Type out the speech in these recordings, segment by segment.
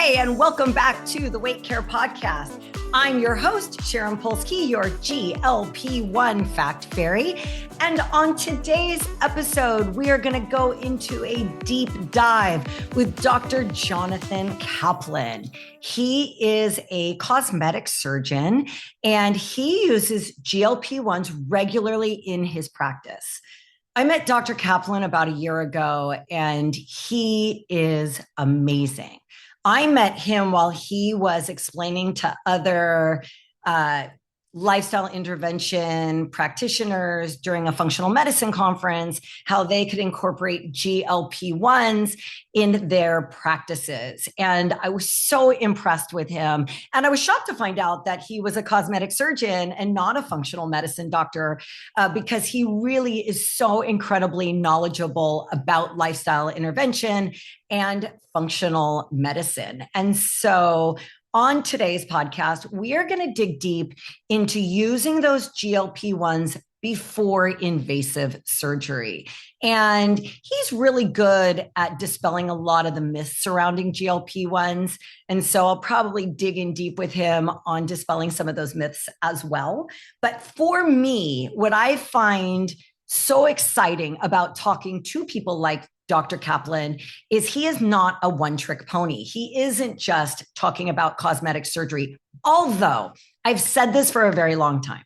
Hey, and welcome back to the WeightCare Podcast. I'm your host, Sharon Polsky, your GLP-1 fact fairy. And on today's episode, we are going to go into a deep dive with Dr. Jonathan Kaplan. He is a cosmetic surgeon, and he uses GLP-1s regularly in his practice. I met Dr. Kaplan about a year ago, and he is amazing. I met him while he was explaining to other lifestyle intervention practitioners during a functional medicine conference how they could incorporate GLP-1s in their practices. And I was so impressed with him. And I was shocked to find out that he was a cosmetic surgeon and not a functional medicine doctor, because he really is so incredibly knowledgeable about lifestyle intervention and functional medicine. And so on today's podcast, we are going to dig deep into using those GLP-1s before invasive surgery. And he's really good at dispelling a lot of the myths surrounding GLP-1s. And so I'll probably dig in deep with him on dispelling some of those myths as well. But for me, what I find so exciting about talking to people like Dr. Kaplan is he is not a one-trick pony. He isn't just talking about cosmetic surgery, although I've said this for a very long time.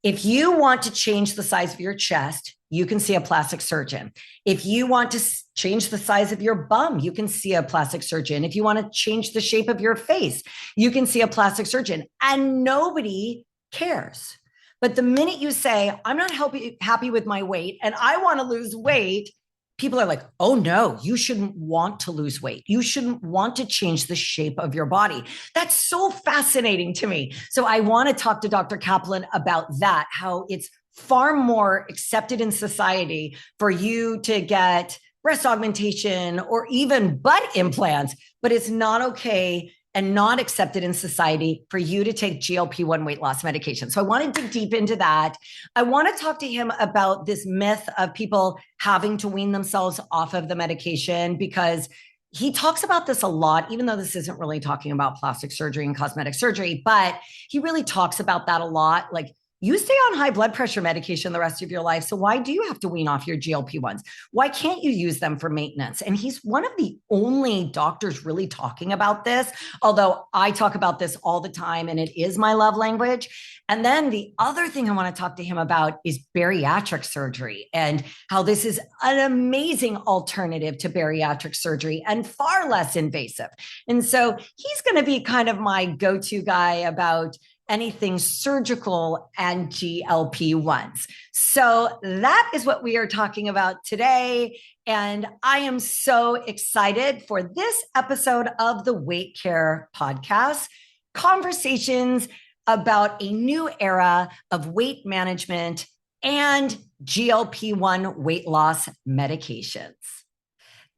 If you want to change the size of your chest, you can see a plastic surgeon. If you want to change the size of your bum, you can see a plastic surgeon. If you want to change the shape of your face, you can see a plastic surgeon, and nobody cares. But the minute you say, I'm not happy with my weight and I want to lose weight, people are like, oh no, you shouldn't want to lose weight. You shouldn't want to change the shape of your body. That's so fascinating to me. So I want to talk to Dr. Kaplan about that, how it's far more accepted in society for you to get breast augmentation or even butt implants, but it's not okay and not accepted in society for you to take GLP-1 weight loss medication. So I want to dig deep into that. I want to talk to him about this myth of people having to wean themselves off of the medication, because he talks about this a lot, even though this isn't really talking about plastic surgery and cosmetic surgery, but he really talks about that a lot. Like, you stay on high blood pressure medication the rest of your life. So why do you have to wean off your GLP-1s? Why can't you use them for maintenance? And he's one of the only doctors really talking about this, although I talk about this all the time and it is my love language. And then the other thing I want to talk to him about is bariatric surgery and how this is an amazing alternative to bariatric surgery and far less invasive. And so he's going to be kind of my go-to guy about anything surgical and GLP-1s. So that is what we are talking about today. And I am so excited for this episode of the WeightCare Podcast, conversations about a new era of weight management and GLP-1 weight loss medications.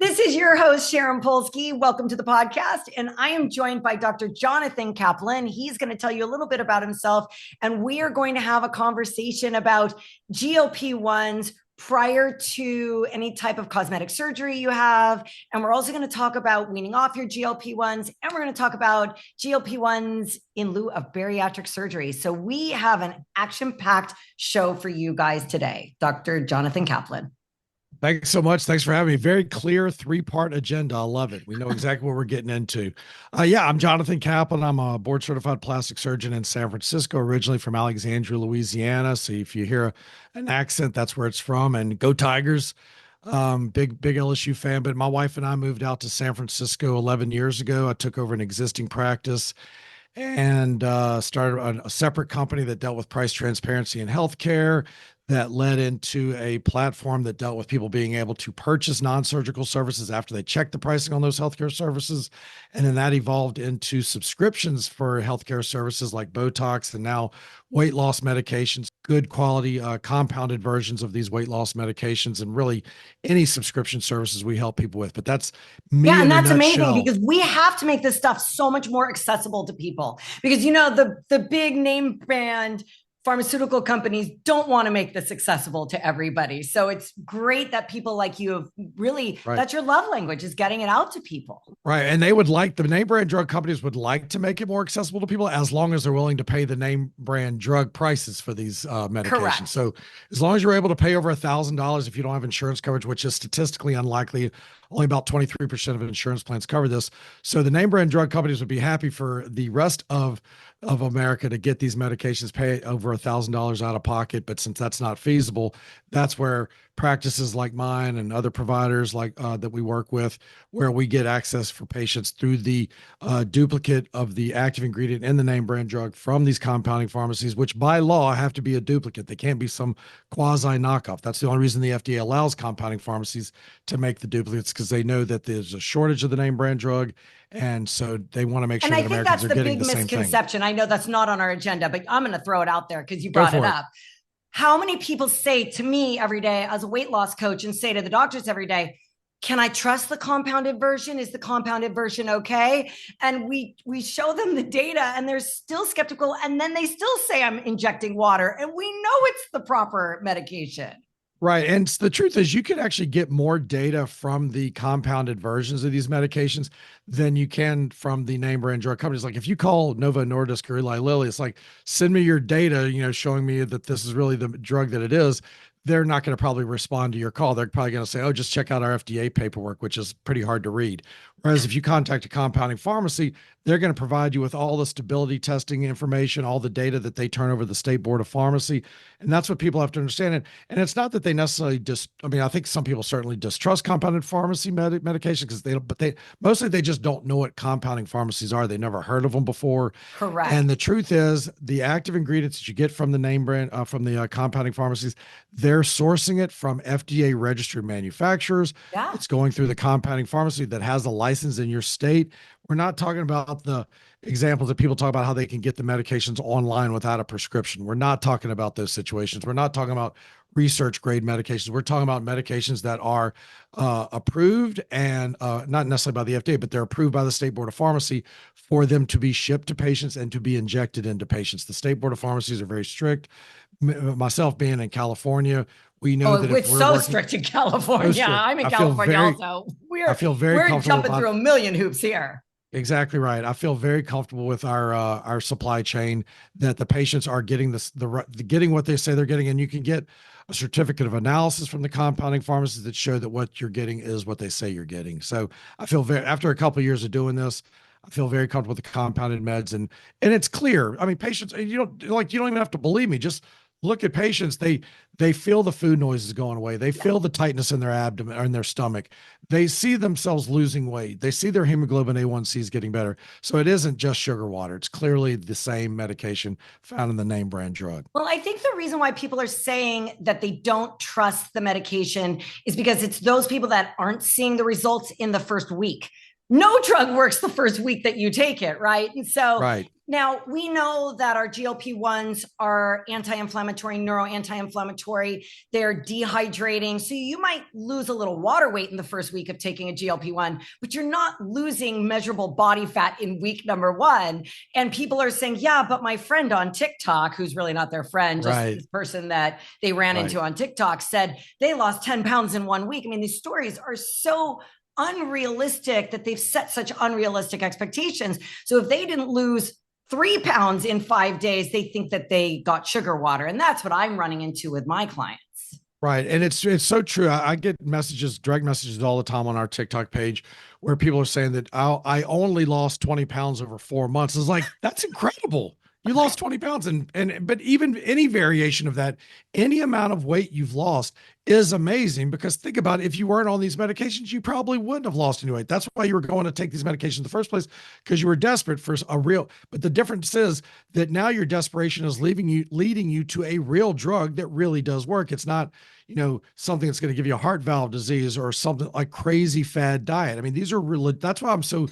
This is your host, Sharon Polsky. Welcome to the podcast. And I am joined by Dr. Jonathan Kaplan. He's going to tell you a little bit about himself. And we are going to have a conversation about GLP-1s prior to any type of cosmetic surgery you have. And we're also going to talk about weaning off your GLP-1s. And we're going to talk about GLP-1s in lieu of bariatric surgery. So we have an action-packed show for you guys today. Dr. Jonathan Kaplan. Thanks so much. Thanks for having me. Very clear 3-part agenda. I love it. We know exactly what we're getting into. I'm Jonathan Kaplan. I'm a board certified plastic surgeon in San Francisco, originally from Alexandria, Louisiana. So if you hear an accent, that's where it's from. And go Tigers. Big LSU fan. But my wife and I moved out to San Francisco 11 years ago. I took over an existing practice and started a separate company that dealt with price transparency in healthcare. That led into a platform that dealt with people being able to purchase non-surgical services after they checked the pricing on those healthcare services. And then that evolved into subscriptions for healthcare services like Botox and now weight loss medications, good quality compounded versions of these weight loss medications, and really any subscription services we help people with. But that's me. Yeah, and that's amazing because we have to make this stuff so much more accessible to people because, you know, the big name brand pharmaceutical companies don't want to make this accessible to everybody. So it's great that people like you have really, that's your love language, is getting it out to people. Right. And they would like, the name brand drug companies would like to make it more accessible to people as long as they're willing to pay the name brand drug prices for these medications. Correct. So as long as you're able to pay over $1,000 if you don't have insurance coverage, which is statistically unlikely, only about 23% of insurance plans cover this. So the name brand drug companies would be happy for the rest of America to get these medications, pay over $1,000 out of pocket. But since that's not feasible, that's where practices like mine and other providers like that we work with, where we get access for patients through the duplicate of the active ingredient in the name brand drug from these compounding pharmacies, which by law have to be a duplicate. They can't be some quasi knockoff. That's the only reason the FDA allows compounding pharmacies to make the duplicates, because they know that there's a shortage of the name brand drug. And so they want to make sure that Americans are getting the same thing. And I think that's the big misconception. I know that's not on our agenda, but I'm going to throw it out there because you brought it up. How many people say to me every day as a weight loss coach and say to the doctors every day, can I trust the compounded version? Is the compounded version okay? And we show them the data and they're still skeptical. And then they still say I'm injecting water, and we know it's the proper medication. Right. And the truth is, you can actually get more data from the compounded versions of these medications than you can from the name brand drug companies. Like if you call Novo Nordisk or Eli Lilly, it's like, send me your data, showing me that this is really the drug that it is. They're not going to probably respond to your call. They're probably going to say, oh, just check out our FDA paperwork, which is pretty hard to read. Whereas if you contact a compounding pharmacy, they're going to provide you with all the stability testing information, all the data that they turn over the State Board of Pharmacy. And that's what people have to understand. And it's not that they necessarily I think some people certainly distrust compounded pharmacy medication because they mostly they just don't know what compounding pharmacies are. They never heard of them before. Correct. And the truth is, the active ingredients that you get from the name brand, from the compounding pharmacies, they're sourcing it from FDA registered manufacturers. Yeah. It's going through the compounding pharmacy that has a license in your state. We're not talking about the examples that people talk about how they can get the medications online without a prescription. We're not talking about those situations. We're not talking about research grade medications. We're talking about medications that are approved and not necessarily by the FDA, but they're approved by the State Board of Pharmacy for them to be shipped to patients and to be injected into patients. The State Board of Pharmacies are very strict. Myself being in California, we know that it's so strict in California. Strict. I'm in California also. I feel very we're jumping through a million hoops here. Exactly right. I feel very comfortable with our supply chain, that the patients are getting getting what they say they're getting, and you can get a certificate of analysis from the compounding pharmacies that show that what you're getting is what they say you're getting. So I feel after a couple of years of doing this, I feel very comfortable with the compounded meds, and it's clear. I mean, patients, you don't even have to believe me. Just look at patients. They feel the food noises going away. They feel the tightness in their abdomen or in their stomach. They see themselves losing weight. They see their hemoglobin A1Cs getting better. So it isn't just sugar water. It's clearly the same medication found in the name brand drug. Well, I think the reason why people are saying that they don't trust the medication is because it's those people that aren't seeing the results in the first week. No drug works the first week that you take it, right? And so now we know that our GLP-1s are anti-inflammatory, neuroanti-inflammatory. They're dehydrating. So you might lose a little water weight in the first week of taking a GLP-1, but you're not losing measurable body fat in week number 1. And people are saying, yeah, but my friend on TikTok, who's really not their friend, just this person that they ran into on TikTok, said they lost 10 pounds in 1 week. I mean, these stories are so unrealistic that they've set such unrealistic expectations. So if they didn't lose 3 pounds in 5 days, they think that they got sugar water. And that's what I'm running into with my clients. Right. And it's so true. I get direct messages all the time on our TikTok page where people are saying that I only lost 20 pounds over 4 months. It's like, that's incredible. You lost 20 pounds. But even any variation of that, any amount of weight you've lost is amazing, because think about it, if you weren't on these medications, you probably wouldn't have lost any weight. That's why you were going to take these medications in the first place, because you were desperate for but the difference is that now your desperation is leading you to a real drug that really does work. It's not, something that's going to give you a heart valve disease or something like crazy fad diet. I mean, these are really, that's why I'm so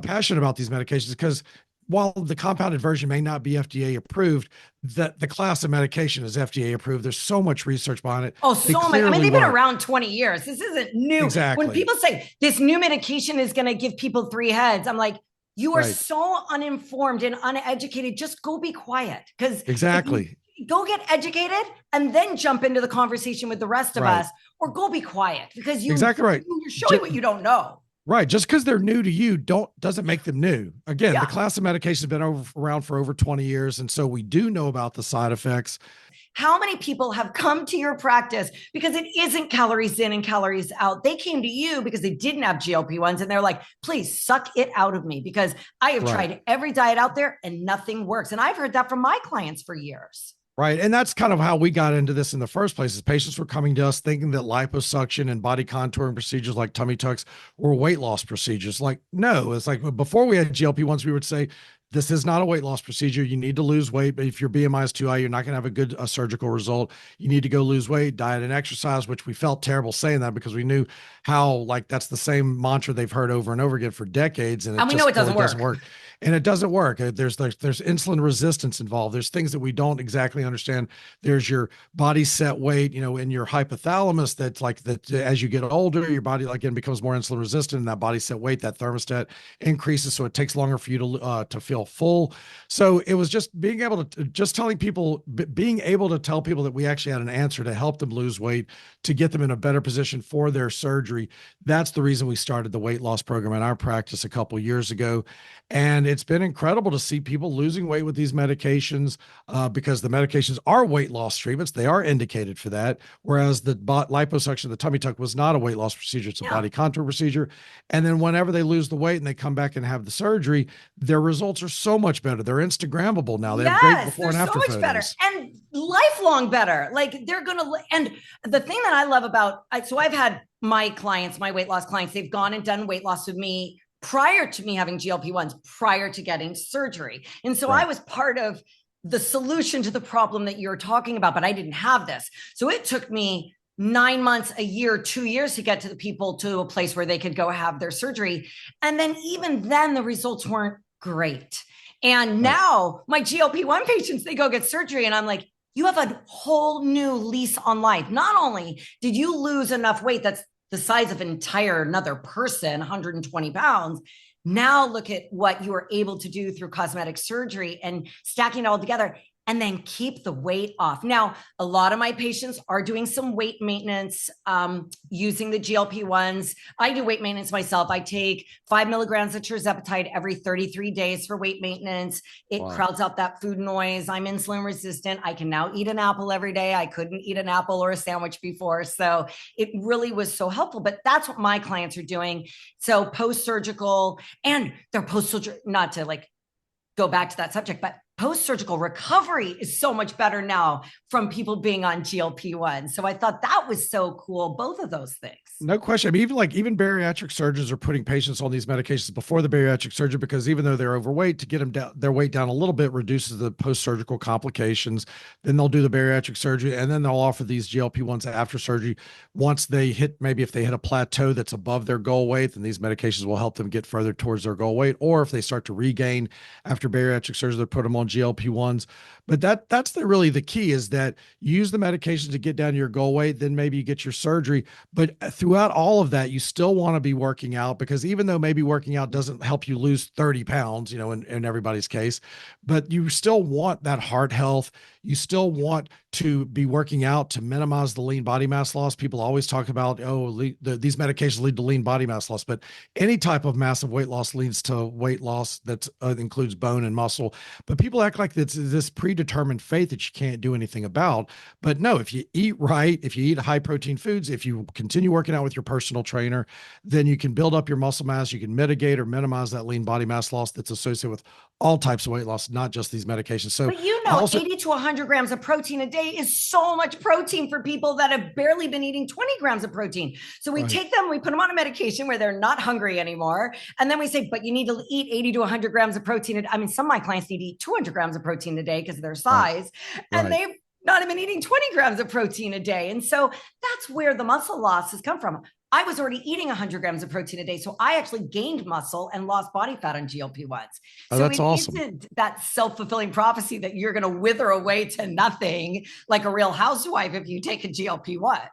passionate about these medications, because while the compounded version may not be FDA approved, the class of medication is FDA approved. There's so much research behind it. Oh, so much. I mean, they've been around 20 years. This isn't new. Exactly. When people say this new medication is going to give people 3 heads, I'm like, you are so uninformed and uneducated. Just go be quiet. Because exactly. go get educated and then jump into the conversation with the rest of us, or go be quiet because exactly right. You're showing what you don't know. Right. Just because they're new to you doesn't make them new. Again, the class of medication has been around for over 20 years. And so we do know about the side effects. How many people have come to your practice because it isn't calories in and calories out? They came to you because they didn't have GLP-1s and they're like, please suck it out of me because I have tried every diet out there and nothing works. And I've heard that from my clients for years. Right. And that's kind of how we got into this in the first place, is patients were coming to us thinking that liposuction and body contouring procedures like tummy tucks were weight loss procedures. Like, no, it's like before we had GLP-1s, we would say, this is not a weight loss procedure. You need to lose weight. But if your BMI is too high, you're not going to have a good surgical result. You need to go lose weight, diet, and exercise, which we felt terrible saying that because we knew how, like, that's the same mantra they've heard over and over again for decades. And we know it doesn't work. And it doesn't work. There's insulin resistance involved. There's things that we don't exactly understand. There's your body set weight, in your hypothalamus that's like that as you get older, your body again becomes more insulin resistant, and that body set weight, that thermostat increases. So it takes longer for you to feel full. So it was just being able to being able to tell people that we actually had an answer to help them lose weight, to get them in a better position for their surgery. That's the reason we started the weight loss program in our practice a couple of years ago. And it's been incredible to see people losing weight with these medications because the medications are weight loss treatments. They are indicated for that. Whereas the liposuction, the tummy tuck was not a weight loss procedure. It's a body contour procedure. And then whenever they lose the weight and they come back and have the surgery, their results are so much better. They're Instagrammable now. They have great before and after photos. Better and lifelong better. Like they're going to, and the thing that I love about, so I've had my clients, my weight loss clients, they've gone and done weight loss with me prior to me having GLP-1s, prior to getting surgery. And so I was part of the solution to the problem that you're talking about, but I didn't have this. So it took me 9 months, a year, 2 years to get to the people to a place where they could go have their surgery. And then even then the results weren't great. And now my GLP-1 patients, they go get surgery and I'm like, you have a whole new lease on life. Not only did you lose enough weight that's the size of another person, 120 pounds. Now look at what you were able to do through cosmetic surgery and stacking it all together, and then keep the weight off. Now, a lot of my patients are doing some weight maintenance using the GLP-1s. I do weight maintenance myself. I take 5 milligrams of tirzepatide every 33 days for weight maintenance. It crowds out that food noise. I'm insulin resistant. I can now eat an apple every day. I couldn't eat an apple or a sandwich before. So it really was so helpful. But that's what my clients are doing. So post-surgical, and they're post-surgical, not to like go back to that subject, but post-surgical recovery is so much better now from people being on GLP-1. So I thought that was so cool, both of those things. No question. I mean, even bariatric surgeons are putting patients on these medications before the bariatric surgery, because even though they're overweight, to get them down, their weight down a little bit reduces the post-surgical complications. Then they'll do the bariatric surgery, and then they'll offer these GLP-1s after surgery. Once they hit, maybe if they hit a plateau that's above their goal weight, then these medications will help them get further towards their goal weight. Or if they start to regain after bariatric surgery, they put them on GLP-1s. But that's really the key, is that you use the medication to get down to your goal weight, then maybe you get your surgery. But throughout all of that, you still want to be working out, because even though maybe working out doesn't help you lose 30 pounds, in everybody's case, but you still want that heart health. You still want to be working out to minimize the lean body mass loss. People always talk about, these medications lead to lean body mass loss, but any type of massive weight loss leads to weight loss that includes bone and muscle. But people act like it's this predetermined fate that you can't do anything about. But no, if you eat right, if you eat high protein foods, if you continue working out with your personal trainer, then you can build up your muscle mass. You can mitigate or minimize that lean body mass loss that's associated with all types of weight loss, not just these medications. So, but 80 to 100 grams of protein a day is so much protein for people that have barely been eating 20 grams of protein. So we take them, we put them on a medication where they're not hungry anymore. And then we say, but you need to eat 80 to 100 grams of protein. I mean, some of my clients need to eat 200 grams of protein a day because of their size. And they've not even eating 20 grams of protein a day. And so that's where the muscle loss has come from. I was already eating 100 grams of protein a day. So I actually gained muscle and lost body fat on GLP-1s. So that's awesome. Isn't that self-fulfilling prophecy that you're going to wither away to nothing like a real housewife if you take a GLP-1.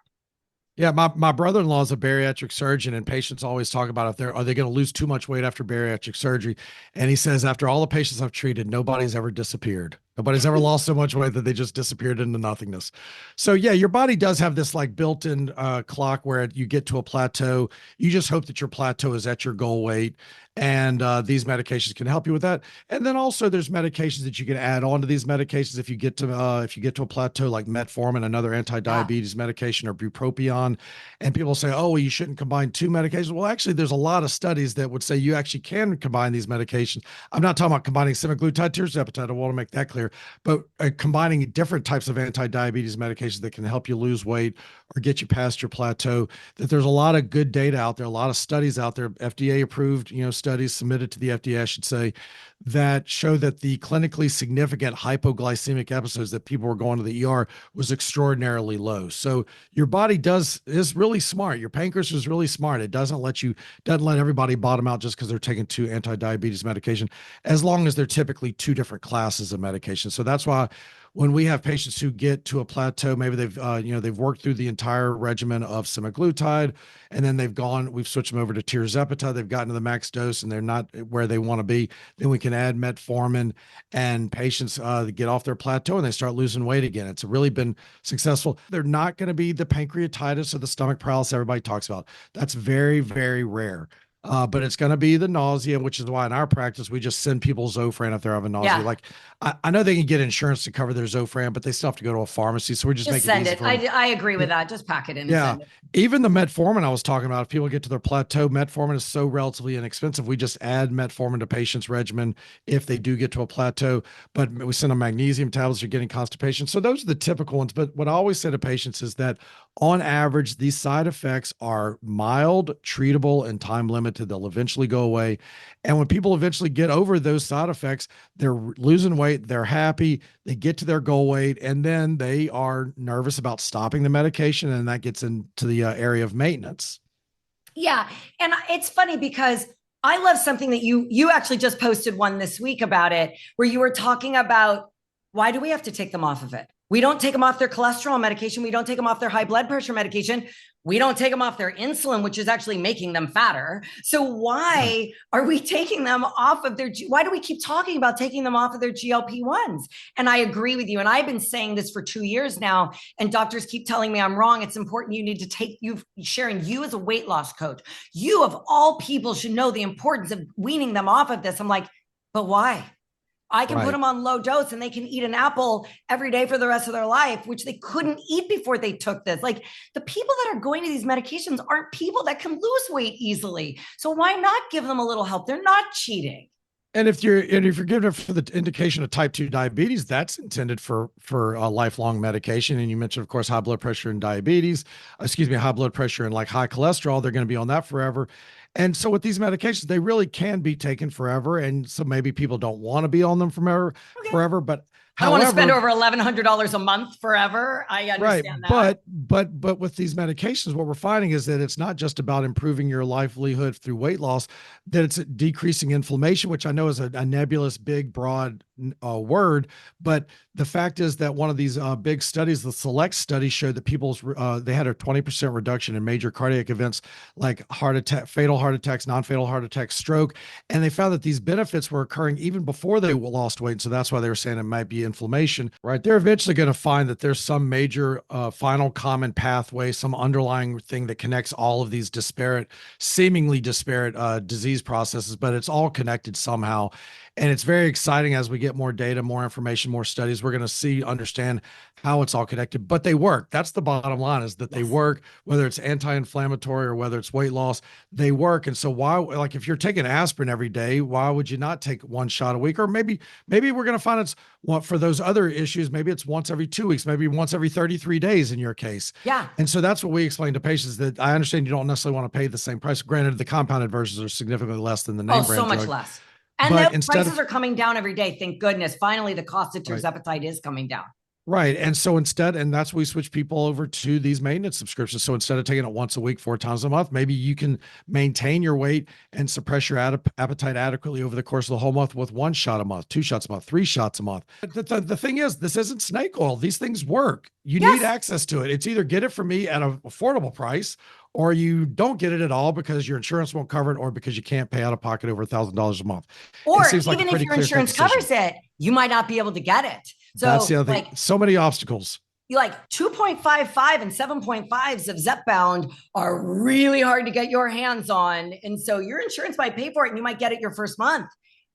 Yeah, my brother-in-law is a bariatric surgeon, and patients always talk about are they going to lose too much weight after bariatric surgery? And he says, after all the patients I've treated, nobody's ever disappeared. Nobody's ever lost so much weight that they just disappeared into nothingness. So yeah, your body does have this like built-in clock where you get to a plateau. You just hope that your plateau is at your goal weight. And these medications can help you with that. And then also there's medications that you can add on to these medications if you get to a plateau, like metformin, another anti-diabetes medication, or bupropion. And people say, oh, well, you shouldn't combine two medications. Well, actually, there's a lot of studies that would say you actually can combine these medications. I'm not talking about combining semaglutide, tirzepatide. I want to make that clear. But combining different types of anti-diabetes medications that can help you lose weight or get you past your plateau, that there's a lot of good data out there, a lot of studies out there, FDA approved, studies submitted to the FDA, I should say, that show that the clinically significant hypoglycemic episodes that people were going to the ER was extraordinarily low. So your body is really smart. Your pancreas is really smart. It doesn't let everybody bottom out just because they're taking two anti-diabetes medication, as long as they're typically two different classes of medication. So that's why when we have patients who get to a plateau, maybe they've worked through the entire regimen of semaglutide, and then we've switched them over to tirzepatide. They've gotten to the max dose and they're not where they want to be. Then we can add metformin, and patients get off their plateau and they start losing weight again. It's really been successful. They're not going to be the pancreatitis or the stomach paralysis everybody talks about. That's very, very rare. But it's going to be the nausea, which is why in our practice, we just send people Zofran if they're having nausea. Yeah. Like I know they can get insurance to cover their Zofran, but they still have to go to a pharmacy. So we're just making send it easy it. I agree with that. Just pack it in. Yeah. And send it. Even the metformin I was talking about, if people get to their plateau, metformin is so relatively inexpensive. We just add metformin to patients' regimen if they do get to a plateau, but we send them magnesium tablets for getting constipation. So those are the typical ones. But what I always say to patients is that on average, these side effects are mild, treatable, and time limited. They'll eventually go away. And when people eventually get over those side effects, they're losing weight, they're happy, they get to their goal weight, and then they are nervous about stopping the medication, and that gets into the area of maintenance. Yeah. And it's funny because I love something that you actually just posted one this week about it, where you were talking about, why do we have to take them off of it? We don't take them off their cholesterol medication. We don't take them off their high blood pressure medication. We don't take them off their insulin, which is actually making them fatter. So why are we taking them off of why do we keep talking about taking them off of their GLP-1s? And I agree with you. And I've been saying this for 2 years now, and doctors keep telling me I'm wrong. It's important. You need to take Sharon, you as a weight loss coach, you of all people should know the importance of weaning them off of this. I'm like, but why? I can put them on low dose and they can eat an apple every day for the rest of their life, which they couldn't eat before they took this. Like, the people that are going to these medications aren't people that can lose weight easily. So why not give them a little help? They're not cheating. And if you're giving it for the indication of type 2 diabetes, that's intended for a lifelong medication. And you mentioned, of course, high blood pressure and high blood pressure and like high cholesterol, they're going to be on that forever. And so with these medications, they really can be taken forever. And so maybe people don't want to be on them forever, but I don't want to spend over $1,100 a month forever. I understand that. But with these medications, what we're finding is that it's not just about improving your livelihood through weight loss, that it's decreasing inflammation, which I know is a nebulous, big, broad word. But the fact is that one of these big studies, the SELECT study, showed that they had a 20% reduction in major cardiac events like heart attack, fatal heart attacks, non-fatal heart attacks, stroke. And they found that these benefits were occurring even before they lost weight. So that's why they were saying it might be inflammation, right? They're eventually going to find that there's some major final common pathway, some underlying thing that connects all of these seemingly disparate disease processes, but it's all connected somehow. And it's very exciting as we get more data, more information, more studies. We're going to understand how it's all connected, but they work. That's the bottom line, is that they work, whether it's anti-inflammatory or whether it's weight loss, they work. And so why, like if you're taking aspirin every day, why would you not take one shot a week? Or maybe we're going to find for those other issues, maybe it's once every 2 weeks, maybe once every 33 days in your case. Yeah. And so that's what we explain to patients, that I understand you don't necessarily want to pay the same price. Granted, the compounded versions are significantly less than the name brand so much drug. less. And the prices are coming down every day. Thank goodness. Finally, the cost of tirzepatide is coming down. Right. And so and that's why we switch people over to these maintenance subscriptions. So instead of taking it once a week, 4 times a month, maybe you can maintain your weight and suppress your appetite adequately over the course of the whole month with 1 shot a month, 2 shots a month, 3 shots a month. The thing is, this isn't snake oil. These things work. You need access to it. It's either get it from me at an affordable price, or you don't get it at all because your insurance won't cover it, or because you can't pay out of pocket over $1,000 a month. Or It seems like a even if pretty your clear-cut insurance decision. covers it, you might not be able to get it. That's the So other thing. So many obstacles. You like 2.55 and 7.5s of Zepbound are really hard to get your hands on. And so your insurance might pay for it and you might get it your first month.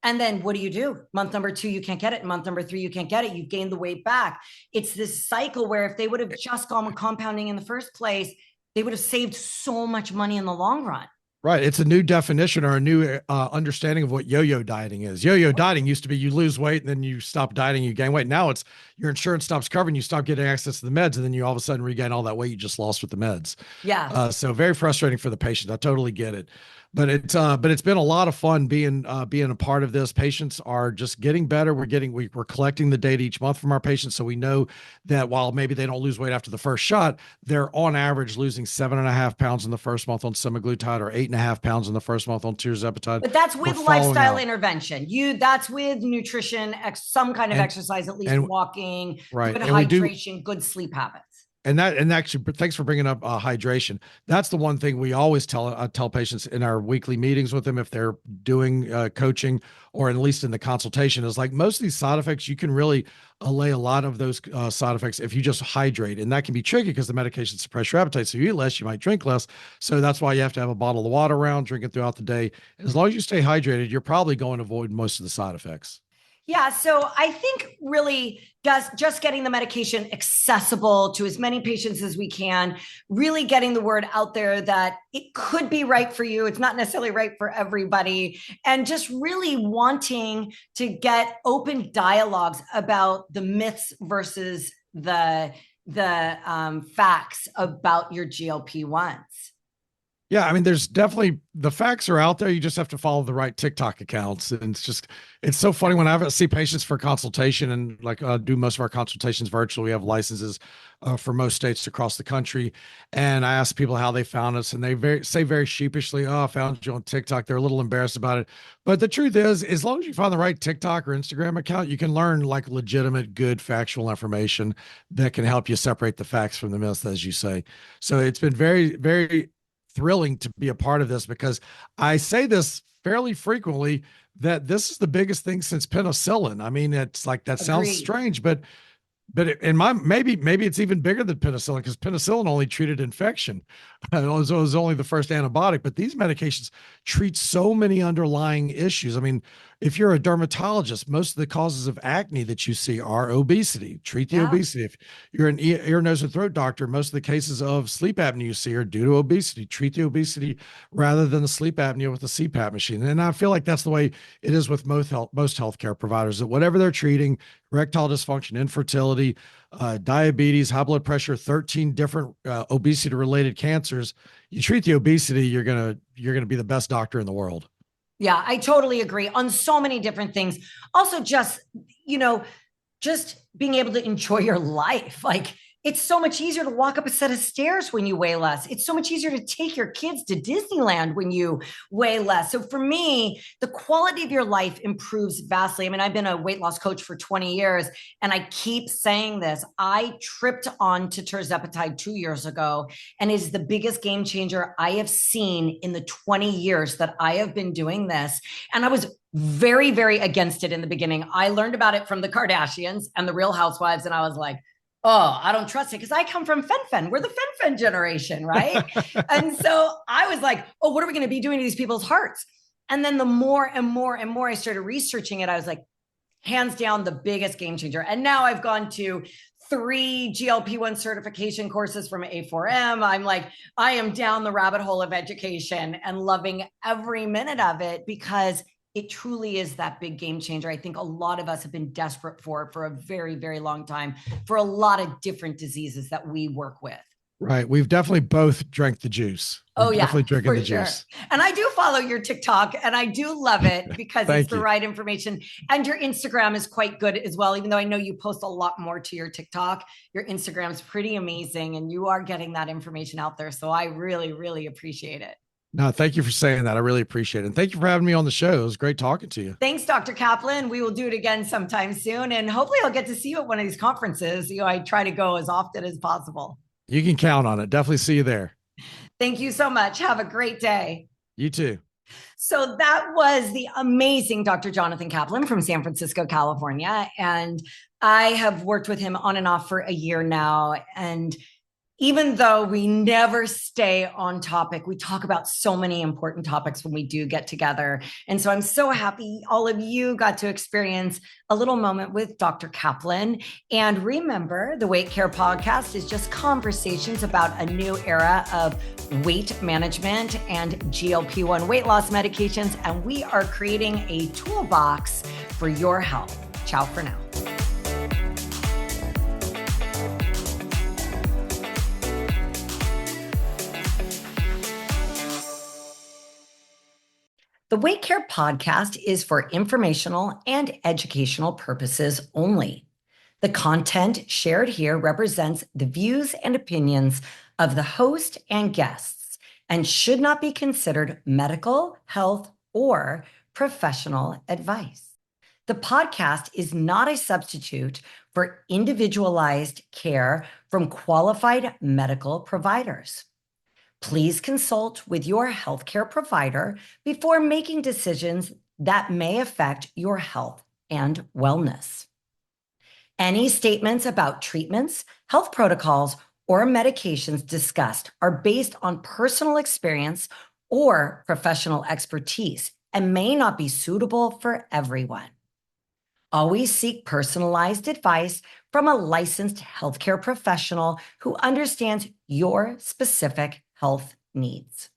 And then what do? Month number 2, you can't get it. Month number 3, you can't get it. You've gained the weight back. It's this cycle where if they would have just gone with compounding in the first place, they would have saved so much money in the long run. Right. It's a new definition or a new understanding of what yo-yo dieting is. Yo-yo dieting used to be you lose weight and then you stop dieting, you gain weight. Now it's your insurance stops covering, you stop getting access to the meds, and then you all of a sudden regain all that weight you just lost with the meds. Yeah. So very frustrating for the patient. I totally get it. But it's been a lot of fun being a part of this. Patients are just getting better. We're collecting the data each month from our patients, so we know that while maybe they don't lose weight after the first shot, they're on average losing 7.5 pounds in the first month on semaglutide, or 8.5 pounds in the first month on tirzepatide. But that's with lifestyle intervention. That's with nutrition, some kind of exercise, at least walking, right, good hydration, good sleep habits. And actually, thanks for bringing up hydration. That's the one thing we always tell patients in our weekly meetings with them, if they're doing coaching or at least in the consultation, is like most of these side effects, you can really allay a lot of those side effects if you just hydrate. And that can be tricky because the medications suppress your appetite. So you eat less, you might drink less. So that's why you have to have a bottle of water around, drink it throughout the day. As long as you stay hydrated, you're probably going to avoid most of the side effects. Yeah. So I think really just getting the medication accessible to as many patients as we can, really getting the word out there that it could be right for you. It's not necessarily right for everybody. And just really wanting to get open dialogues about the myths versus the facts about your GLP-1s. Yeah, I mean, there's definitely, the facts are out there. You just have to follow the right TikTok accounts. And it's so funny when I see patients for consultation, and do most of our consultations virtually. We have licenses for most states across the country. And I ask people how they found us, and they say very sheepishly, "Oh, I found you on TikTok." They're a little embarrassed about it. But the truth is, as long as you find the right TikTok or Instagram account, you can learn legitimate, good factual information that can help you separate the facts from the myths, as you say. So it's been very, very thrilling to be a part of this, because I say this fairly frequently, that this is the biggest thing since penicillin. I mean, it's like, that sounds strange, but in maybe it's even bigger than penicillin, because penicillin only treated infection. It was only the first antibiotic, but these medications treat so many underlying issues. I mean, if you're a dermatologist, most of the causes of acne that you see are obesity. Treat the obesity. If you're an ear, nose, and throat doctor, most of the cases of sleep apnea you see are due to obesity. Treat the obesity rather than the sleep apnea with the CPAP machine. And I feel like that's the way it is with most healthcare providers, that whatever they're treating, erectile dysfunction, infertility, diabetes, high blood pressure, 13 different obesity-related cancers, you treat the obesity, you're gonna be the best doctor in the world. Yeah, I totally agree on so many different things. Also, just being able to enjoy your life. Like, it's so much easier to walk up a set of stairs when you weigh less. It's so much easier to take your kids to Disneyland when you weigh less. So for me, the quality of your life improves vastly. I mean, I've been a weight loss coach for 20 years, and I keep saying this. I tripped onto tirzepatide 2 years ago, and it is the biggest game changer I have seen in the 20 years that I have been doing this. And I was very, very against it in the beginning. I learned about it from the Kardashians and the Real Housewives, and I was like, oh, I don't trust it, because I come from fen-phen. We're the fen-phen generation, right? And so I was like, oh, what are we going to be doing to these people's hearts? And then the more and more and more I started researching it, I was like, hands down, the biggest game changer. And now I've gone to 3 GLP-1 certification courses from A4M. I'm like, I am down the rabbit hole of education and loving every minute of it, because it truly is that big game changer. I think a lot of us have been desperate for it for a very, very long time, for a lot of different diseases that we work with. Right. We've definitely both drank the juice. Definitely drinking the juice. And I do follow your TikTok, and I do love it because it's the right information. And your Instagram is quite good as well. Even though I know you post a lot more to your TikTok, your Instagram is pretty amazing, and you are getting that information out there. So I really, really appreciate it. No, thank you for saying that. I really appreciate it. And thank you for having me on the show. It was great talking to you. Thanks, Dr. Kaplan. We will do it again sometime soon. And hopefully I'll get to see you at one of these conferences. I try to go as often as possible. You can count on it. Definitely see you there. Thank you so much. Have a great day. You too. So that was the amazing Dr. Jonathan Kaplan from San Francisco, California. And I have worked with him on and off for a year now. And even though we never stay on topic, we talk about so many important topics when we do get together. And so I'm so happy all of you got to experience a little moment with Dr. Kaplan. And remember, the WeightCare Podcast is just conversations about a new era of weight management and GLP-1 weight loss medications. And we are creating a toolbox for your health. Ciao for now. The WeightCare Podcast is for informational and educational purposes only. The content shared here represents the views and opinions of the host and guests and should not be considered medical, health, or professional advice. The podcast is not a substitute for individualized care from qualified medical providers. Please consult with your healthcare provider before making decisions that may affect your health and wellness. Any statements about treatments, health protocols, or medications discussed are based on personal experience or professional expertise and may not be suitable for everyone. Always seek personalized advice from a licensed healthcare professional who understands your specific health needs.